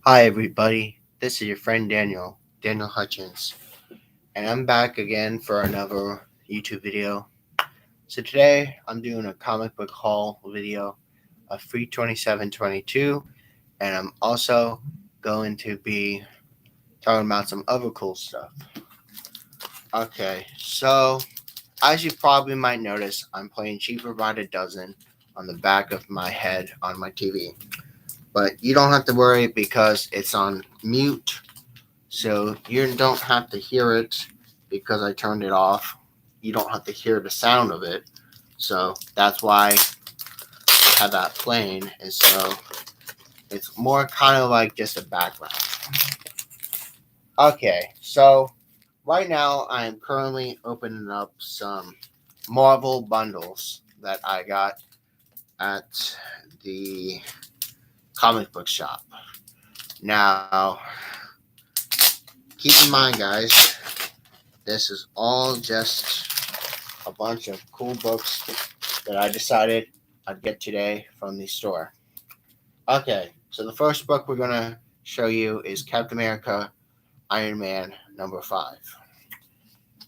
Hi, everybody. This is your friend Daniel Hutchins, and I'm back again for another YouTube video. So today I'm doing a comic book haul video of 32722, and I'm also going to be talking about some other cool stuff. Okay, so as you probably might notice, I'm playing Cheaper by the Dozen on the back of my head on my TV. But you don't have to worry because it's on mute. So you don't have to hear it because I turned it off. You don't have to hear the sound of it. So that's why I have that playing. And so it's more kind of like just a background. Okay, so right now I'm currently opening up some Marvel bundles that I got at the comic book shop. Now, keep in mind, guys, this is all just a bunch of cool books that I decided I'd get today from the store. Okay, so the first book we're going to show you is Captain America Iron Man #5.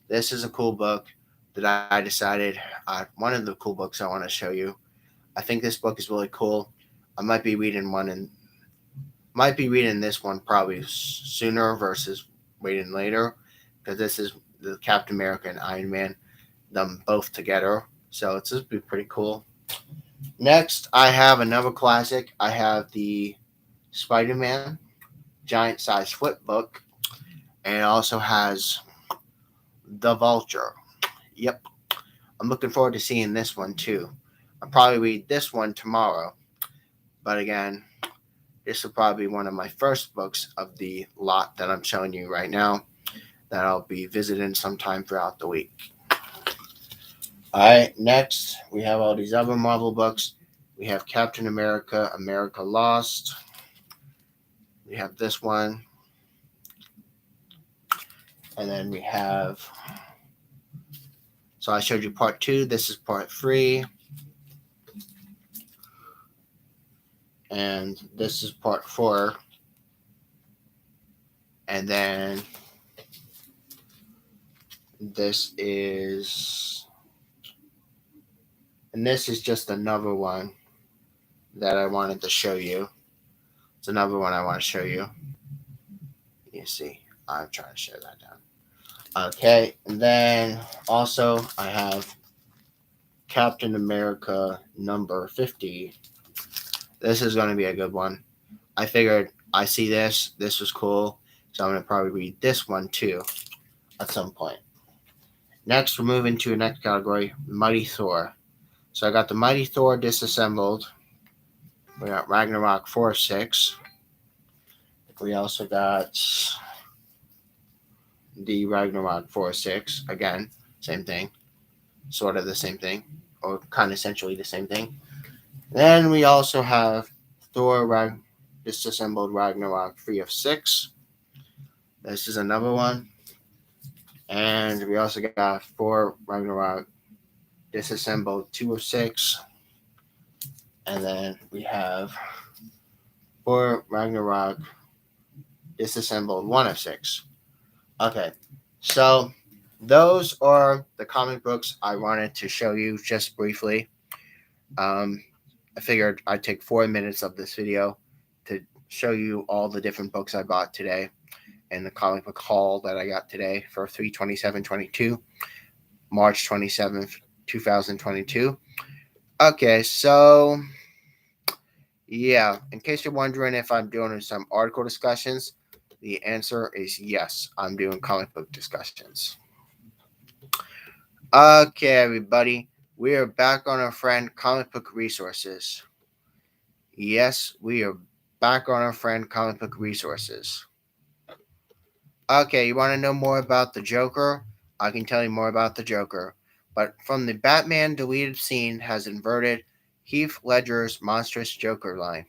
This is a cool book that I decided, one of the cool books I want to show you. I think this book is really cool. I might be reading this one probably sooner versus waiting later because this is the Captain America and Iron Man, them both together. So it's just be pretty cool. Next, I have another classic. I have the Spider-Man giant size flip book, and it also has the Vulture. Yep, I'm looking forward to seeing this one too. I'll probably read this one tomorrow, but again, this will probably be one of my first books of the lot that I'm showing you right now that I'll be visiting sometime throughout the week. Alright, next we have all these other Marvel books. We have Captain America, America Lost. We have this one. And then we have, so I showed you part 2. This is part 3. And this is part 4. And then this is just another one that I wanted to show you. It's another one I want to show you. You see, I'm trying to show that down. Okay, and then also I have Captain America #50. This is going to be a good one. I figured I see this was cool, so I'm going to probably read this one too at some point. Next, we're moving to the next category, Mighty Thor. So I got the Mighty Thor disassembled. We got Ragnarok 4/6. We also got the Ragnarok 4/6. Again, same thing. Sort of the same thing. Or kind of essentially the same thing. Then we also have Thor disassembled Ragnarok 3/6. This is another one. And we also got Thor Ragnarok disassembled 2/6. And then we have Thor Ragnarok disassembled 1/6. Okay, so those are the comic books I wanted to show you just briefly. I figured I'd take 4 minutes of this video to show you all the different books I bought today and the comic book haul that I got today for 3/27/22, March 27th, 2022. Okay, so yeah, in case you're wondering if I'm doing some article discussions, the answer is yes, I'm doing comic book discussions. Okay, everybody, we are back on our friend Comic Book Resources. Yes, we are back on our friend Comic Book Resources. Okay, you want to know more about the Joker? I can tell you more about the Joker. But from the Batman deleted scene has inverted Heath Ledger's monstrous Joker line.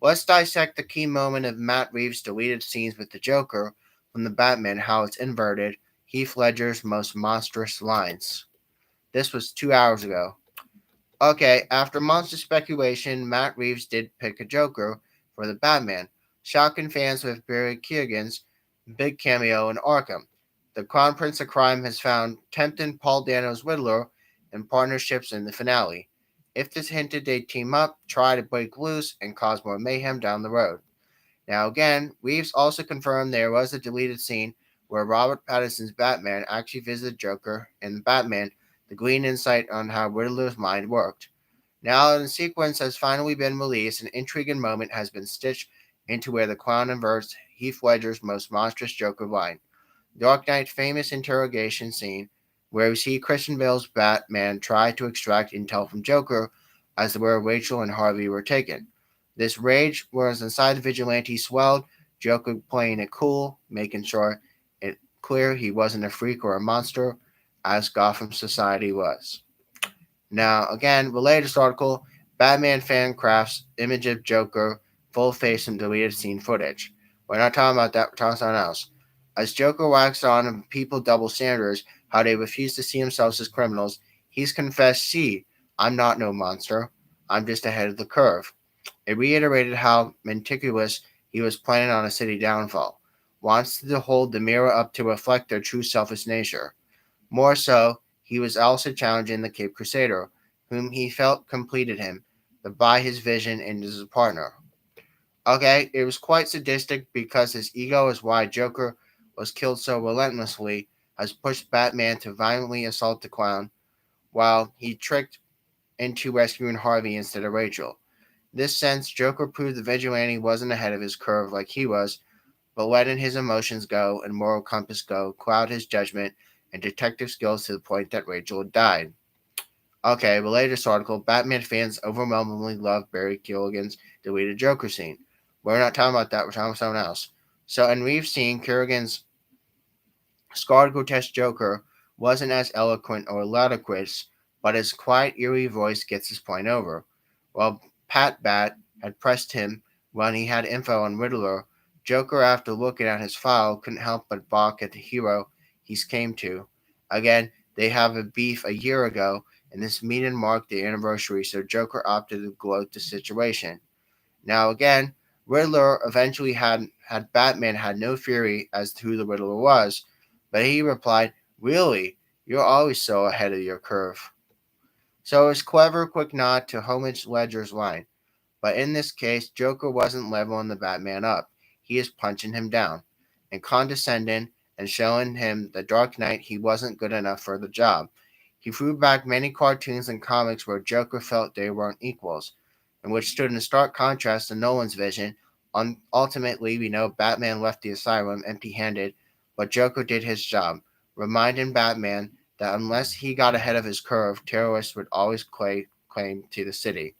Let's dissect the key moment of Matt Reeves' deleted scenes with the Joker from the Batman, how it's inverted Heath Ledger's most monstrous lines. This was 2 hours ago. Okay, after monster speculation, Matt Reeves did pick a Joker for the Batman. shocking fans with Barry Keoghan's big cameo in Arkham. The Crown Prince of Crime has found tempting Paul Dano's Riddler in partnerships in the finale. If this hinted they'd team up, try to break loose, and cause more mayhem down the road. Now, again, Reeves also confirmed there was a deleted scene where Robert Pattinson's Batman actually visited Joker and Batman to glean insight on how Riddler's mind worked. Now, the sequence has finally been released, an intriguing moment has been stitched into where the clown inverts Heath Ledger's most monstrous Joker line. Dark Knight's famous interrogation scene, where we see Christian Bale's Batman try to extract intel from Joker as to where Rachel and Harvey were taken. This rage was inside the vigilante swelled, Joker playing it cool, making sure it clear he wasn't a freak or a monster, as Gotham Society was. Now, again, related to this article, Batman fan crafts image of Joker, full face and deleted scene footage. We're not talking about that, we're talking about something else. As Joker waxed on and people double standards, how they refuse to see themselves as criminals, he's confessed, see, I'm not no monster. I'm just ahead of the curve. It reiterated how meticulous he was planning on a city downfall. Wants to hold the mirror up to reflect their true selfish nature. More so, he was also challenging the Cape Crusader, whom he felt completed him, but by his vision and as a partner. Okay, it was quite sadistic because his ego is why Joker was killed so relentlessly, has pushed Batman to violently assault the clown, while he tricked into rescuing Harvey instead of Rachel. This sense, Joker proved the vigilante wasn't ahead of his curve like he was, but letting his emotions go and moral compass go cloud his judgment and detective skills to the point that Rachel had died. Okay, related to this article, Batman fans overwhelmingly love Barry Killigan's deleted Joker scene. We're not talking about that, we're talking about something else. So, in we've seen Kerrigan's scarred, grotesque Joker wasn't as eloquent or loquacious, but his quiet, eerie voice gets his point over. While Pat Bat had pressed him when he had info on Riddler, Joker, after looking at his file, couldn't help but balk at the hero he's came to. Again, they have a beef a year ago, and this meeting marked the anniversary, so Joker opted to gloat the situation. Now again, Riddler eventually had Batman had no theory as to who the Riddler was, but he replied, "Really? You're always so ahead of your curve." So it was clever, quick nod to homage Ledger's line. But in this case, Joker wasn't leveling the Batman up. He is punching him down and condescending and showing him the Dark Knight he wasn't good enough for the job. He threw back many cartoons and comics where Joker felt they weren't equals, and which stood in stark contrast to Nolan's vision. Ultimately, we know Batman left the asylum empty-handed, but Joker did his job, reminding Batman that unless he got ahead of his curve, terrorists would always claim to the city.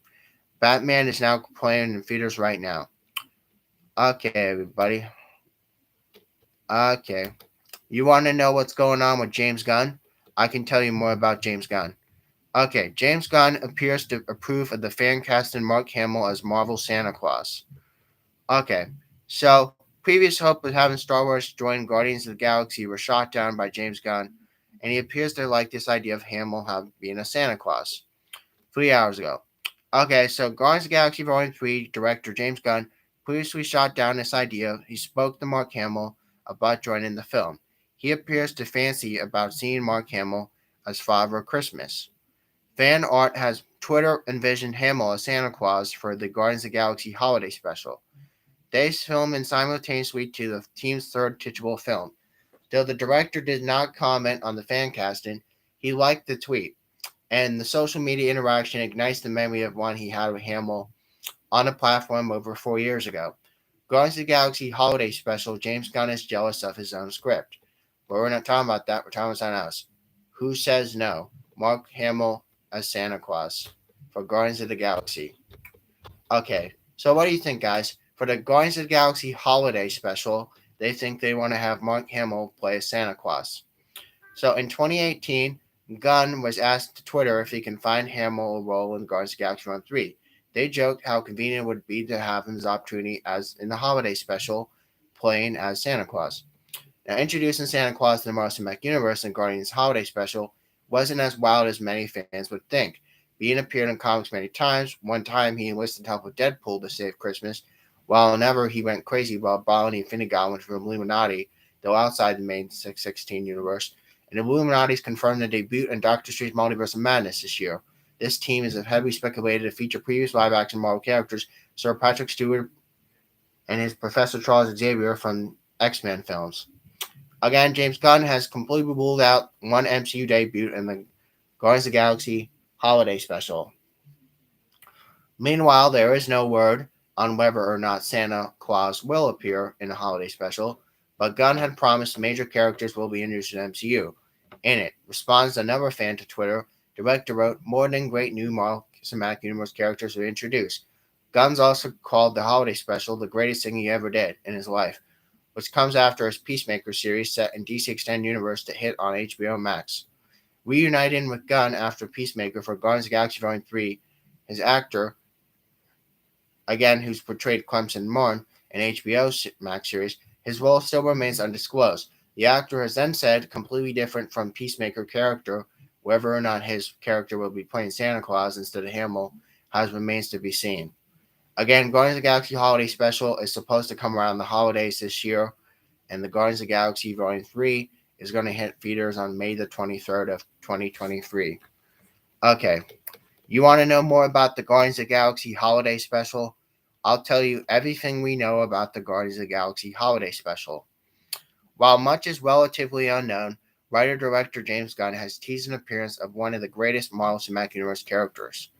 Batman is now playing in theaters right now. Okay, everybody. Okay. You want to know what's going on with James Gunn? I can tell you more about James Gunn. Okay, James Gunn appears to approve of the fan casting Mark Hamill as Marvel Santa Claus. Okay, so previous hope of having Star Wars join Guardians of the Galaxy were shot down by James Gunn, and he appears to like this idea of Hamill being a Santa Claus. 3 hours ago. Okay, so Guardians of the Galaxy Volume 3 director James Gunn previously shot down this idea. He spoke to Mark Hamill about joining the film. He appears to fancy about seeing Mark Hamill as Father Christmas. Fan art has Twitter envisioned Hamill as Santa Claus for the Guardians of the Galaxy holiday special. They filmed simultaneously to the team's third titular film. Though the director did not comment on the fan casting, he liked the tweet, and the social media interaction ignites the memory of one he had with Hamill on a platform over 4 years ago. Guardians of the Galaxy Holiday Special, James Gunn is jealous of his own script. But we're not talking about that, we're talking about something else. Who says no? Mark Hamill as Santa Claus for Guardians of the Galaxy. Okay, so what do you think, guys? For the Guardians of the Galaxy Holiday Special, they think they want to have Mark Hamill play Santa Claus. So in 2018, Gunn was asked to Twitter if he can find Hamill a role in Guardians of the Galaxy Volume 3. They joked how convenient it would be to have him as opportunity as in the holiday special, playing as Santa Claus. Now, introducing Santa Claus to the Marvel Cinematic Universe in Guardians Holiday Special wasn't as wild as many fans would think. Being appeared in comics many times, one time he enlisted help with Deadpool to save Christmas, while never he went crazy while borrowing Finnegan from Illuminati, though outside the main 616 universe. And Illuminati's confirmed the debut in Doctor Strange Multiverse of Madness this year. This team is heavily speculated to feature previous live-action Marvel characters, Sir Patrick Stewart and his Professor Charles Xavier from X-Men films. Again, James Gunn has completely ruled out one MCU debut in the Guardians of the Galaxy holiday special. Meanwhile, there is no word on whether or not Santa Claus will appear in the holiday special, but Gunn had promised major characters will be introduced in the MCU. In it, responds another fan to Twitter, director wrote, "More than great new Marvel Cinematic Universe characters were introduced." Gunn's also called the holiday special the greatest thing he ever did in his life, which comes after his Peacemaker series set in DC Extended Universe to hit on HBO Max. Reuniting with Gunn after Peacemaker for Guardians of the Galaxy Volume 3, his actor, again who's portrayed Clemson Morn in HBO's Max series, his role still remains undisclosed. The actor has then said, completely different from Peacemaker character, whether or not his character will be playing Santa Claus instead of Hamill has remains to be seen. Again, Guardians of the Galaxy Holiday Special is supposed to come around the holidays this year, and the Guardians of the Galaxy Volume 3 is going to hit theaters on May the 23rd of 2023. Okay, you want to know more about the Guardians of the Galaxy Holiday Special? I'll tell you everything we know about the Guardians of the Galaxy Holiday Special. While much is relatively unknown, writer-director James Gunn has teased an appearance of one of the greatest Marvel Cinematic Universe characters.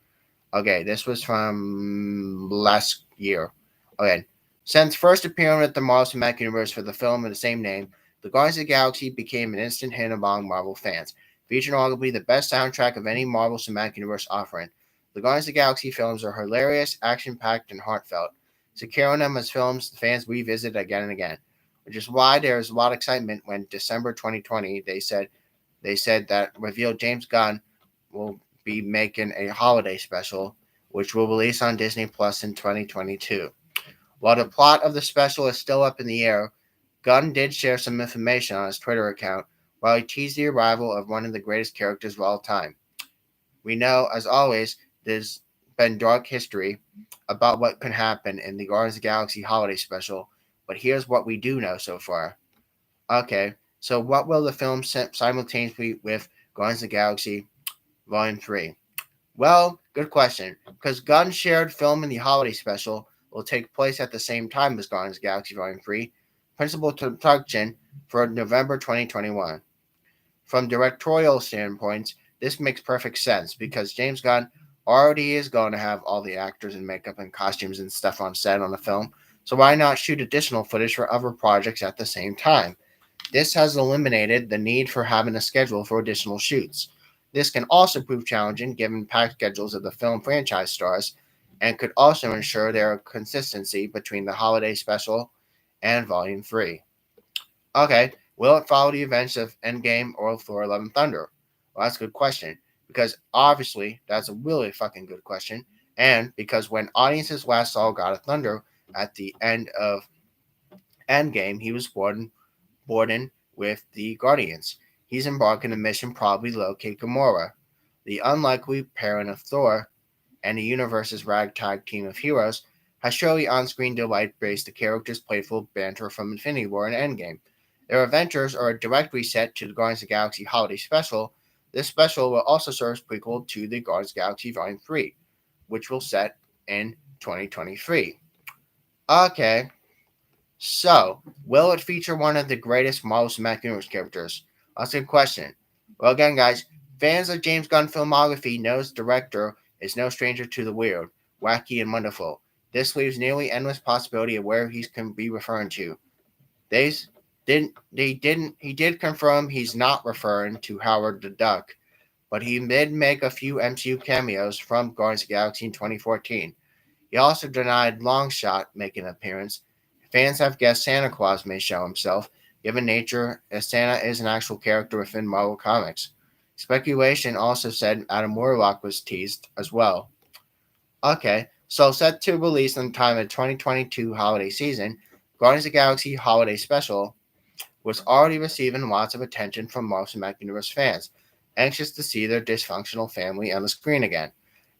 Okay, this was from last year. Okay, since first appearing at the Marvel Cinematic Universe for the film of the same name, the Guardians of the Galaxy became an instant hit among Marvel fans, featuring arguably the best soundtrack of any Marvel Cinematic Universe offering. The Guardians of the Galaxy films are hilarious, action-packed, and heartfelt, securing them as films the fans revisit again and again, which is why there is a lot of excitement when December 2020 they said that revealed James Gunn will be making a holiday special, which will release on Disney Plus in 2022. While the plot of the special is still up in the air, Gunn did share some information on his Twitter account while he teased the arrival of one of the greatest characters of all time. We know, as always, there's been dark history about what could happen in the Guardians of the Galaxy holiday special, but here's what we do know so far. Okay, so what will the film simultaneously with Guardians of the Galaxy Volume 3? Well, good question, because Gunn shared filming the holiday special will take place at the same time as Guardians of the Galaxy Volume 3, principal production for November 2021. From directorial standpoints, this makes perfect sense because James Gunn already is going to have all the actors and makeup and costumes and stuff on set on the film, so why not shoot additional footage for other projects at the same time? This has eliminated the need for having a schedule for additional shoots. This can also prove challenging given packed schedules of the film franchise stars and could also ensure there is consistency between the holiday special and Volume 3. Okay, will it follow the events of Endgame or Thor: Love and Thunder? Well, that's a good question, because obviously that's a really fucking good question, and because when audiences last saw God of Thunder at the end of Endgame, he was boarding with the Guardians. He's embarking on a mission probably to locate Gamora, the unlikely parent of Thor, and the universe's ragtag team of heroes, has surely on-screen delight based the characters' playful banter from Infinity War and Endgame. Their adventures are a direct reset to the Guardians of the Galaxy Holiday Special. This special will also serve as prequel to the Guardians of the Galaxy Volume 3, which will set in 2023. Okay, so will it feature one of the greatest Marvel Cinematic Universe characters? That's a good question. Well, again, guys, fans of James Gunn filmography knows the director is no stranger to the weird, wacky, and wonderful. This leaves nearly endless possibility of where he can be referring to. He did confirm he's not referring to Howard the Duck, but he did make a few MCU cameos from Guardians of the Galaxy in 2014. He also denied Longshot making an appearance. Fans have guessed Santa Claus may show himself, given nature as Santa is an actual character within Marvel Comics. Speculation also said Adam Warlock was teased as well. Okay, so set to release in time of the 2022 holiday season, Guardians of the Galaxy Holiday Special was already receiving lots of attention from Marvel Cinematic Universe fans, anxious to see their dysfunctional family on the screen again.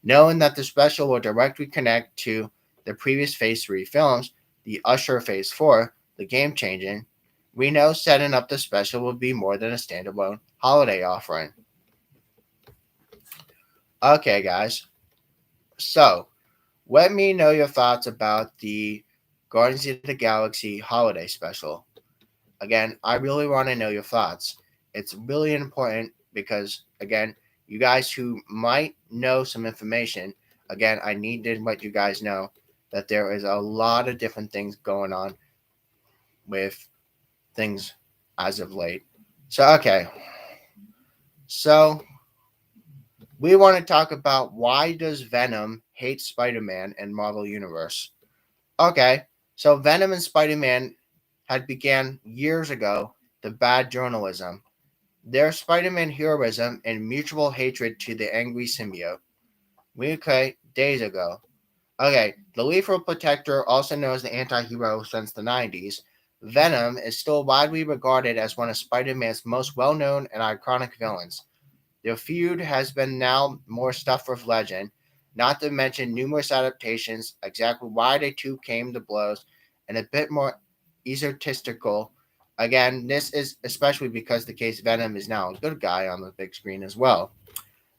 Knowing that the special will directly connect to the previous Phase 3 films, the Usher Phase 4, the game changing, we know setting up the special will be more than a standalone holiday offering. Okay, guys, so let me know your thoughts about the Guardians of the Galaxy holiday special. Again, I really want to know your thoughts. It's really important because, again, you guys who might know some information, again, I need to let you guys know that there is a lot of different things going on with things as of late. So, okay. So, we want to talk about why does Venom hate Spider-Man and Marvel Universe? Okay. So, Venom and Spider-Man had began years ago the bad journalism, their Spider-Man heroism and mutual hatred to the angry symbiote. Okay, days ago. Okay, the lethal protector, also known as the anti-hero since the 90s, Venom is still widely regarded as one of Spider-Man's most well-known and iconic villains. Their feud has been now more stuff of legend, not to mention numerous adaptations, exactly why they two came to blows, and a bit more egotistical. Again, this is especially because the case Venom is now a good guy on the big screen as well.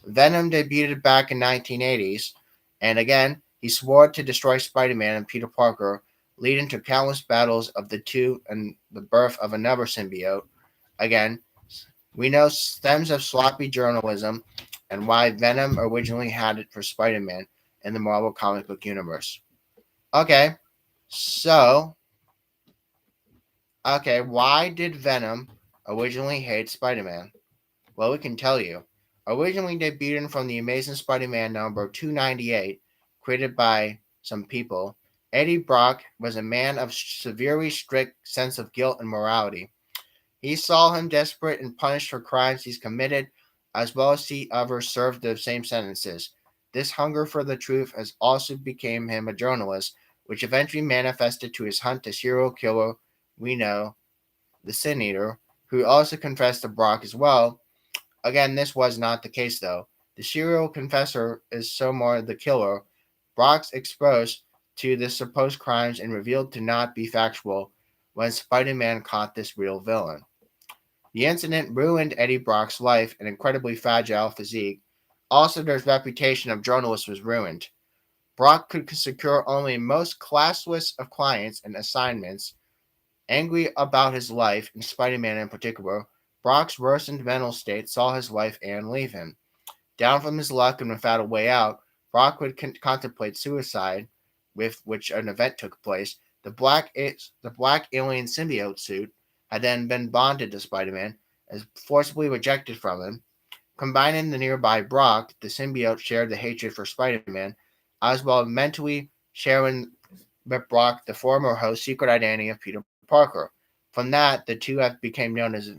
Venom debuted back in 1980s, and again, he swore to destroy Spider-Man and Peter Parker, leading to countless battles of the two and the birth of another symbiote. Again, we know stems of sloppy journalism and why Venom originally had it for Spider-Man in the Marvel comic book universe. Okay, so, why did Venom originally hate Spider-Man? Well, we can tell you. Originally debuting from the Amazing Spider-Man number 298, created by some people, Eddie Brock was a man of severely strict sense of guilt and morality. He saw him desperate and punished for crimes he's committed, as well as see others serve the same sentences. This hunger for the truth has also become him a journalist, which eventually manifested to his hunt the serial killer we know, the Sin Eater, who also confessed to Brock as well. Again, this was not the case though. The serial confessor is Somar the killer. Brock's exposed to the supposed crimes and revealed to not be factual when Spider-Man caught this real villain. The incident ruined Eddie Brock's life and incredibly fragile physique. Also, their reputation of journalist was ruined. Brock could secure only most classless of clients and assignments. Angry about his life, and Spider-Man in particular, Brock's worsened mental state saw his wife Anne leave him. Down from his luck and without a way out, Brock would contemplate suicide, with which an event took place. The black alien symbiote suit had then been bonded to Spider-Man, as forcibly rejected from him. Combining the nearby Brock, the symbiote shared the hatred for Spider-Man, as well as mentally sharing with Brock the former host's secret identity of Peter Parker. From that, the two have become known as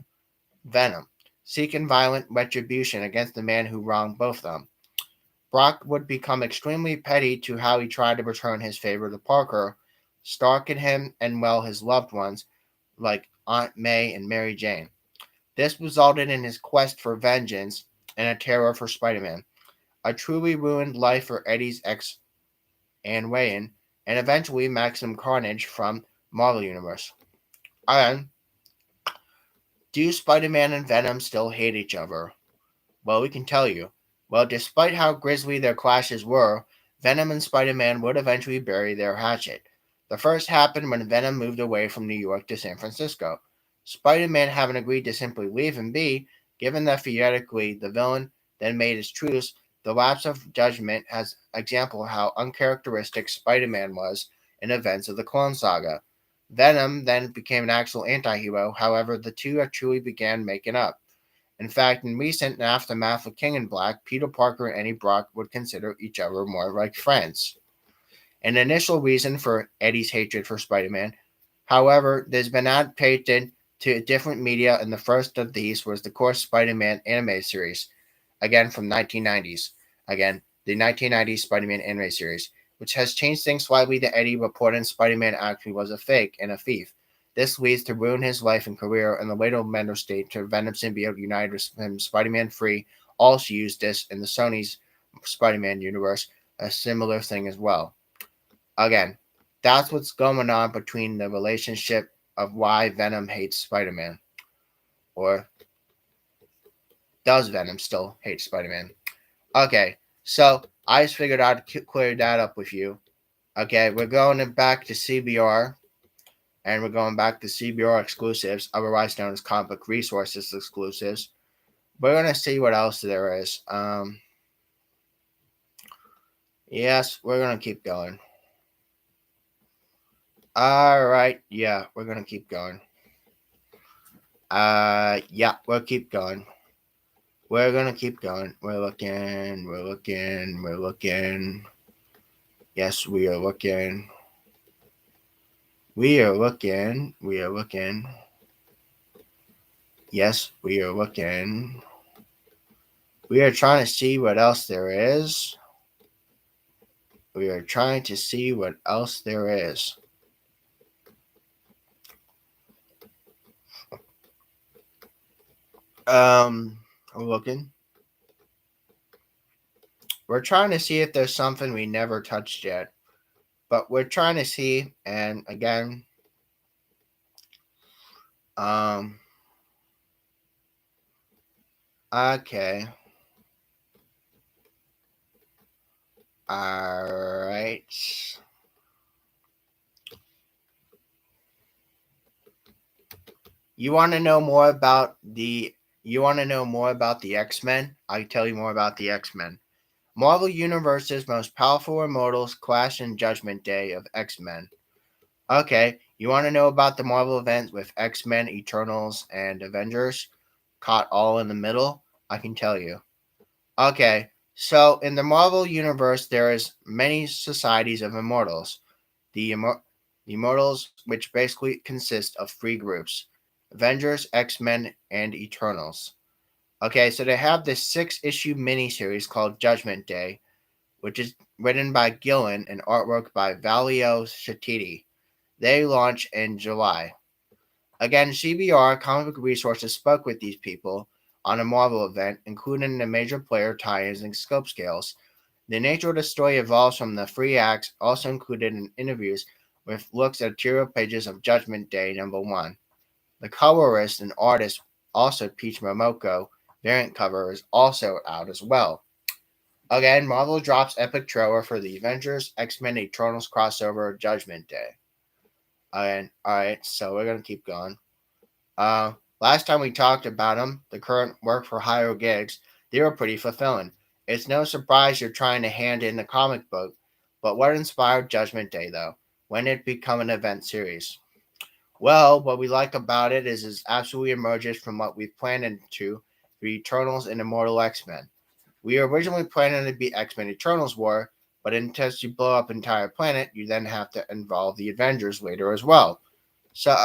Venom, seeking violent retribution against the man who wronged both of them. Brock would become extremely petty to how he tried to return his favor to Parker, stalking him and, well, his loved ones, like Aunt May and Mary Jane. This resulted in his quest for vengeance and a terror for Spider-Man, a truly ruined life for Eddie's ex Anne Wayne, and eventually Maximum Carnage from Marvel Universe. And do Spider-Man and Venom still hate each other? Well, we can tell you. Well, despite how grisly their clashes were, Venom and Spider-Man would eventually bury their hatchet. The first happened when Venom moved away from New York to San Francisco. Spider-Man having agreed to simply leave him be, given that theoretically the villain then made his truce, the lapse of judgment has example how uncharacteristic Spider-Man was in events of the Clone Saga. Venom then became an actual anti-hero, however, the two truly began making up. In fact, in recent aftermath of King in Black, Peter Parker and Eddie Brock would consider each other more like friends. An initial reason for Eddie's hatred for Spider-Man, however, there's been adapted to different media, and the first of these was the core Spider-Man anime series, again from 1990s. Again, the 1990s Spider-Man anime series, which has changed things slightly to Eddie reporting Spider-Man actually was a fake and a thief. This leads to ruin his life and career, and the later mental state to Venom symbiote united with him Spider-Man free also used this in the Sony's Spider-Man universe, a similar thing as well. Again, that's what's going on between the relationship of why Venom hates Spider-Man. Or does Venom still hate Spider-Man? Okay, so I just figured I'd clear that up with you. Okay, we're going back to CBR, and we're going back to CBR exclusives, otherwise known as Comic Book Resources exclusives. We're going to see what else there is. Yes, we're going to keep going. Alright, yeah, we're going to keep going. Yeah, we'll keep going. We're going to keep going. We're looking. Yes, we are looking. We are looking. Yes, we are looking. We are trying to see what else there is. We're looking. We're trying to see if there's something we never touched yet. But we're trying to see, and again, okay. Alright. You want to know more about the X-Men? I can tell you more about the X-Men. Marvel Universe's most powerful immortals clash in Judgment Day of X-Men. Okay, you want to know about the Marvel event with X-Men, Eternals, and Avengers caught all in the middle? I can tell you. Okay, so in the Marvel Universe, there is many societies of immortals. The Immortals, which basically consist of three groups: Avengers, X-Men, and Eternals. Okay, so they have this 6-issue miniseries called Judgment Day, which is written by Gillen and artwork by Valio Shatiti. They launch in July. Again, CBR Comic Book Resources spoke with these people on a Marvel event, including the major player tie-ins and scope scales. The nature of the story evolves from the 3 acts, also included in interviews with looks at material pages of Judgment Day #1. The colorist and artist, also Peach Momoko, variant cover is also out as well. Again, Marvel drops epic trailer for the Avengers X-Men Eternals crossover Judgment Day. Alright, so we're gonna keep going. Last time we talked about them, the current work for hire gigs, they were pretty fulfilling. It's no surprise you're trying to hand in the comic book, but what inspired Judgment Day though? When did it become an event series? Well, what we like about it is it absolutely emerges from what we've planned into the Eternals and Immortal X-Men. We were originally planning to be X-Men Eternals War, but until you blow up entire planet, you then have to involve the Avengers later as well. So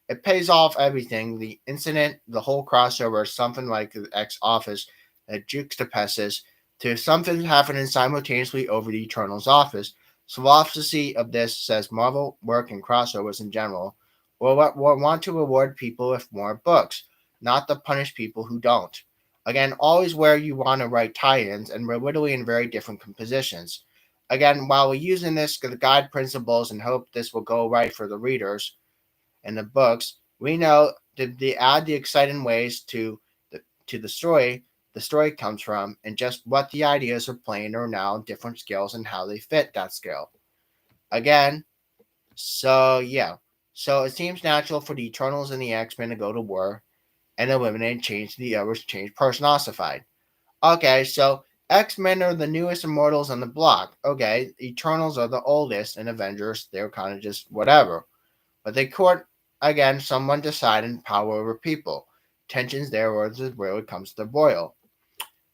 it pays off everything. The incident, the whole crossover is something like the X office that juxtaposes to something happening simultaneously over the Eternals office. Philosophy of this says Marvel work and crossovers in general will want to reward people with more books, not to punish people who don't. Again, always where you want to write tie-ins, and we're literally in very different compositions. Again, while we're using this to guide principles and hope this will go right for the readers and the books, we know that they add the exciting ways to the story comes from, and just what the ideas are playing are now different scales and how they fit that scale. Again, so it seems natural for the Eternals and the X-Men to go to war and eliminate and change the others, change personified. Okay, so X-Men are the newest immortals on the block. Okay, Eternals are the oldest, and Avengers, they're kind of just whatever. But they court, again, someone deciding power over people. Tensions there where it comes to boil.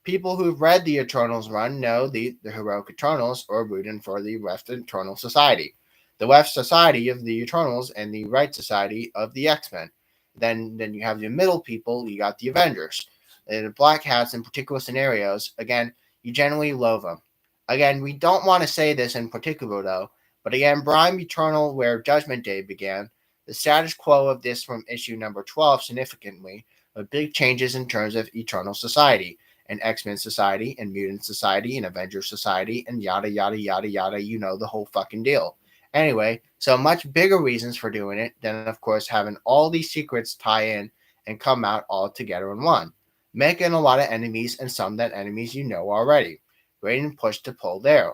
People who've read the Eternals run know the heroic Eternals are rooting for the left Eternal Society. The left society of the Eternals and the right society of the X-Men. Then you have the middle people, you got the Avengers. The Black Hats in particular scenarios, again, you generally loathe them. Again, we don't want to say this in particular though, but again, Prime Eternal where Judgment Day began, the status quo of this from issue number 12 significantly, with big changes in terms of Eternal Society. and X-Men Society and Mutant Society and Avengers Society and yada yada yada yada. You know the whole fucking deal. Anyway, so much bigger reasons for doing it than, of course, having all these secrets tie in and come out all together in one, making a lot of enemies and some that enemies you know already. Raiden pushed to pull there.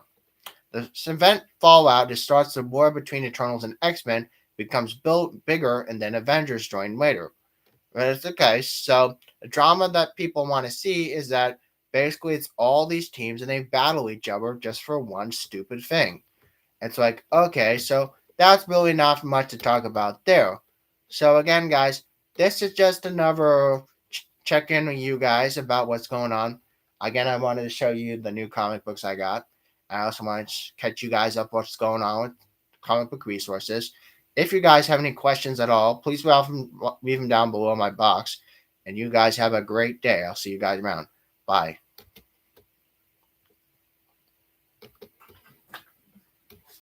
This event fallout that starts the war between Eternals and X-Men becomes bigger, and then Avengers join later. But it's okay. So the drama that people want to see is that basically it's all these teams and they battle each other just for one stupid thing. It's like, okay, so that's really not much to talk about there. So again, guys, this is just another check in with you guys about what's going on. Again, I wanted to show you the new comic books I got. I also want to catch you guys up what's going on with comic book resources. If you guys have any questions at all, please leave them down below my box. And you guys have a great day. I'll see you guys around. Bye.